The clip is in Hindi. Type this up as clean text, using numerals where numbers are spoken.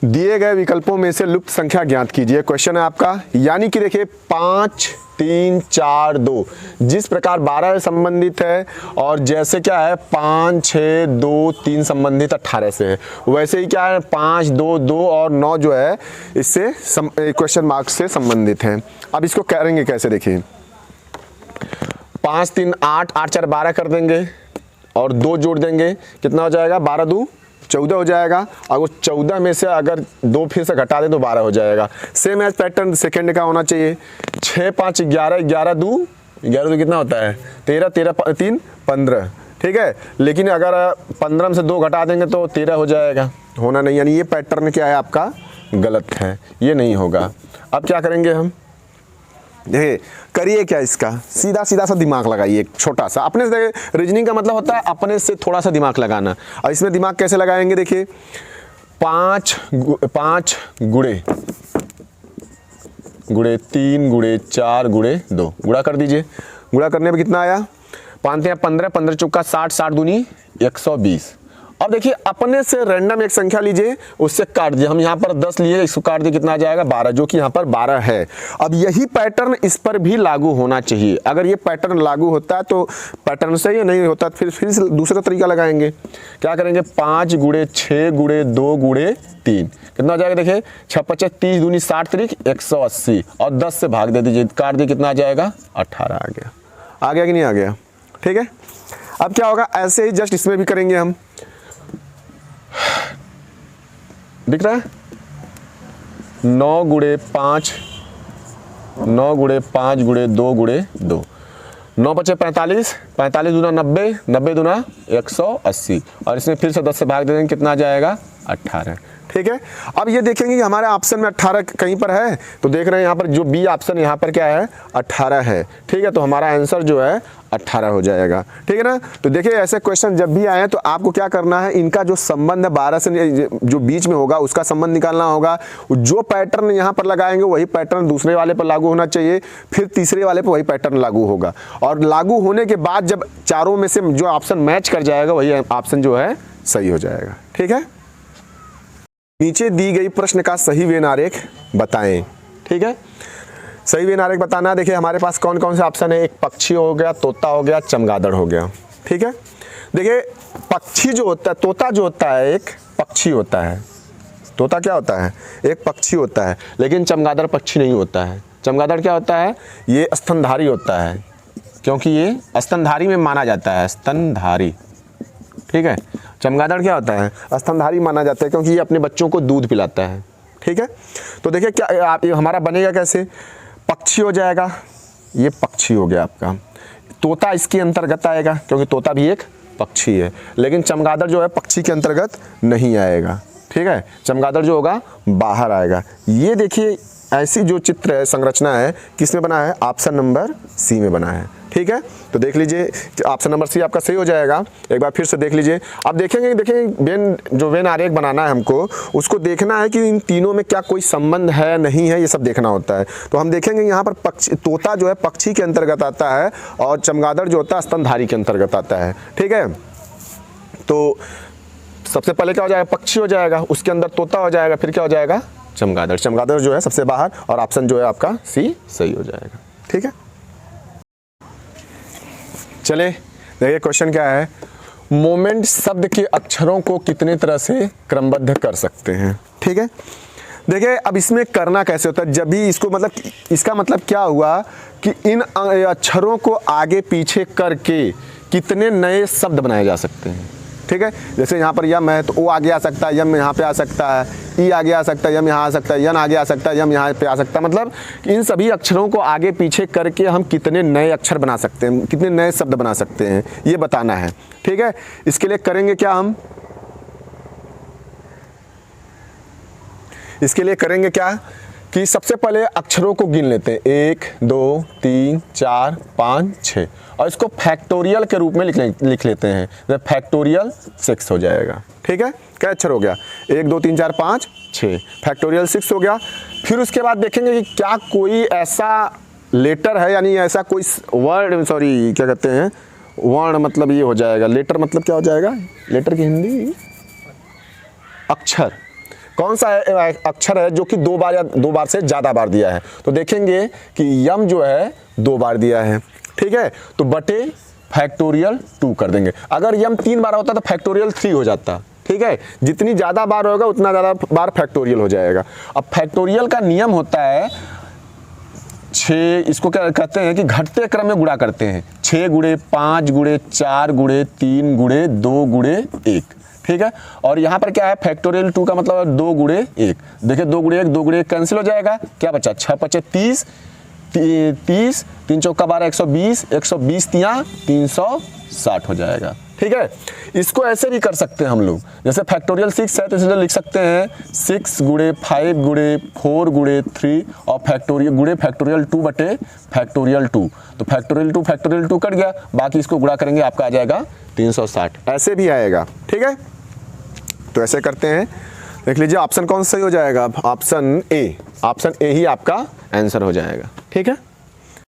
दिए गए विकल्पों में से लुप्त संख्या ज्ञात कीजिए। क्वेश्चन है आपका, यानी कि देखिए 5 3 4 2 जिस प्रकार 12 से संबंधित है और जैसे क्या है 5 6 2 3 संबंधित 18 से है, वैसे ही क्या है 5 2 2 और 9 जो है इससे क्वेश्चन मार्क से संबंधित है। अब इसको करेंगे कैसे, देखिए 5 3 8 8 4 12 कर देंगे और 2 जोड़ देंगे, कितना हो जाएगा 12 2 14 हो जाएगा। अगर 14 में से अगर 2 फिर से घटा दें तो 12 हो जाएगा। सेम एज पैटर्न सेकंड का होना चाहिए। 6 5 11 11 2 कितना होता है 13 13 3 15, ठीक है। लेकिन अगर 15 में से 2 घटा देंगे तो 13 हो जाएगा, होना नहीं, यानी ये पैटर्न क्या है आपका गलत है, ये नहीं होगा। अब क्या करेंगे हम, देखिए करिए क्या, इसका सीधा सीधा सा दिमाग लगाइए, छोटा सा अपने से। रीजनिंग का मतलब होता है अपने से थोड़ा सा दिमाग लगाना। और इसमें दिमाग कैसे लगाएंगे, देखिए 5 गुणे 3 गुणे 4 गुणे 2 गुणा कर दीजिए। गुणा करने में कितना आया 5 15 15 चौका 60 60 दूनी 120। अब देखिए अपने से रैंडम एक संख्या लीजिए, उससे काट दिए। हम यहाँ पर 10 लिए, इसको काट दिए, कितना आ जाएगा 12, जो कि यहाँ पर 12 है। अब यही पैटर्न इस पर भी लागू होना चाहिए। अगर ये पैटर्न लागू होता है तो पैटर्न से ही नहीं होता, फिर से दूसरा तरीका लगाएंगे। क्या करेंगे 5 गुणे 6 गुणे 2 गुणे 3 कितना हो जाएगा, देखिए 6 25 30 दूनी 60 3 180 और 10 से भाग दे दीजिए, काट दिए, कितना आ जाएगा 18 आ गया। आ गया कि नहीं आ गया, ठीक है। अब क्या होगा, ऐसे ही जस्ट इसमें भी करेंगे हम। दिख रहा है 9 गुणे 5 गुणे 2 गुणे 2 9 बचे 45 45 दूना 90 90 दूना 180 और इसमें फिर से 10 से भाग दे देंगे, कितना आ जाएगा 18, ठीक है। अब ये देखेंगे कि हमारे ऑप्शन में 18 कहीं पर है, तो देख रहे हैं यहाँ पर जो बी ऑप्शन यहाँ पर क्या है 18 है, ठीक है। तो हमारा आंसर जो है 18 हो जाएगा, ठीक है ना। तो देखिए ऐसे क्वेश्चन जब भी आए तो आपको क्या करना है, इनका जो संबंध है 12 से जो बीच में होगा उसका संबंध निकालना होगा। जो पैटर्न यहाँ पर लगाएंगे वही पैटर्न दूसरे वाले पर लागू होना चाहिए, फिर तीसरे वाले पर वही पैटर्न लागू होगा। और लागू होने के बाद जब चारों में से जो ऑप्शन मैच कर जाएगा वही ऑप्शन जो है सही हो जाएगा, ठीक है। नीचे दी गई प्रश्न का सही वेन आरेख बताएं, ठीक है। सही वेन आरेख बताना है। देखिए हमारे पास कौन कौन से ऑप्शन है, एक पक्षी हो गया, तोता हो गया, चमगादड़ हो गया, ठीक है। देखिए पक्षी जो होता है, तोता जो होता है एक पक्षी होता है। तोता क्या होता है, एक पक्षी होता है, लेकिन चमगादड़ पक्षी नहीं होता है। चमगादड़ क्या होता है, ये स्तनधारी होता है, क्योंकि ये स्तनधारी में माना जाता है, स्तनधारी, ठीक है। चमगादड़ क्या होता है, स्तनधारी माना जाता है, क्योंकि ये अपने बच्चों को दूध पिलाता है, ठीक है। तो देखिए क्या आप हमारा बनेगा कैसे, पक्षी हो जाएगा, ये पक्षी हो गया आपका। तोता इसके अंतर्गत आएगा क्योंकि तोता भी एक पक्षी है, लेकिन चमगादड़ जो है पक्षी के अंतर्गत नहीं आएगा, ठीक है। चमगादड़ जो होगा बाहर आएगा। ये देखिए ऐसी जो चित्र है, संरचना है, किसमें बना है, ऑप्शन नंबर सी में बना है, ठीक है। तो देख लीजिए ऑप्शन नंबर सी आपका सही हो जाएगा। एक बार फिर से देख लीजिए। अब देखेंगे जो वेन आरेख बनाना है हमको, उसको देखना है कि इन तीनों में क्या कोई संबंध है नहीं है, ये सब देखना होता है। तो हम देखेंगे यहाँ पर पक्षी, तोता जो है पक्षी के अंतर्गत आता है और चमगादड़ जो होता है स्तनधारी के अंतर्गत आता है, ठीक है। तो सबसे पहले क्या हो जाएगा, पक्षी हो जाएगा, उसके अंदर तोता हो जाएगा, फिर क्या हो जाएगा चमगादड़। चमगादड़ जो है सबसे बाहर और ऑप्शन जो है आपका सी सही हो जाएगा, ठीक है। चले देखिए क्वेश्चन क्या है, मोमेंट शब्द के अक्षरों को कितने तरह से क्रमबद्ध कर सकते हैं, ठीक है। देखिए अब इसमें करना कैसे होता है, जब भी इसको मतलब इसका मतलब क्या हुआ कि इन अक्षरों को आगे पीछे करके कितने नए शब्द बनाए जा सकते हैं, ठीक है। जैसे यहाँ पर यम है तो ओ आगे आ सकता है, यम यहाँ पे आ सकता है, ई आगे आ सकता है, यम यहाँ आ सकता है, यन आगे आ सकता है, यम यहाँ पे आ सकता है। मतलब इन सभी अक्षरों को आगे पीछे करके हम कितने नए अक्षर बना सकते हैं, कितने नए शब्द बना सकते हैं, ये बताना है, ठीक है। इसके लिए करेंगे क्या हम, इसके लिए करेंगे क्या कि सबसे पहले अक्षरों को गिन लेते हैं, 1 2 3 4 5 6 और इसको फैक्टोरियल के रूप में लिख लेते हैं। जब फैक्टोरियल 6 हो जाएगा, ठीक है। क्या अक्षर हो गया, 1 2 3 4 5 6, फैक्टोरियल 6 हो गया। फिर उसके बाद देखेंगे कि क्या कोई ऐसा लेटर है, यानी ऐसा कोई वर्ड, सॉरी क्या कहते हैं वर्ण, मतलब ये हो जाएगा, लेटर मतलब क्या हो जाएगा, लेटर की हिंदी अक्षर, कौन सा अक्षर है जो कि 2 बार या 2 बार से ज़्यादा बार दिया है? तो देखेंगे कि यम जो है 2 बार दिया है, ठीक है, तो बटे फैक्टोरियल 2 कर देंगे। अगर यम 3 बार होता तो फैक्टोरियल 3 हो जाता, ठीक है। जितनी ज़्यादा बार होगा उतना ज़्यादा बार फैक्टोरियल हो जाएगा। अब फैक्टोरियल का नियम होता है 6, इसको क्या कहते हैं कि घटते क्रम में गुणा करते हैं, 6 गुणे 5 गुणे 4 गुणे 3 गुणे 2 गुणे 1, ठीक है। और यहाँ पर क्या है, फैक्टोरियल 2 का मतलब है 2 गुणे 1। देखिए 2 गुणे 1, 2 गुणे 1 कैंसिल हो जाएगा, क्या बचा, 6 पचे 30, 30, 3 चौका 12, 120, 120 तियाँ 360 हो जाएगा, ठीक है। इसको ऐसे भी कर सकते हैं हम लोग, जैसे फैक्टोरियल 6 है तो इसे लिख सकते हैं 6 गुणे 5 गुणे 4 गुणे 3 और फैक्टोरियल 2 बटे फैक्टोरियल 2। तो फैक्टोरियल 2 कट गया, बाकी इसको गुणा करेंगे आपका आ जाएगा 360, ऐसे भी आएगा, ठीक है। तो ऐसे करते हैं, देख लीजिए ऑप्शन कौन सा सही हो जाएगा, ऑप्शन ए ही आपका आंसर हो जाएगा, ठीक है।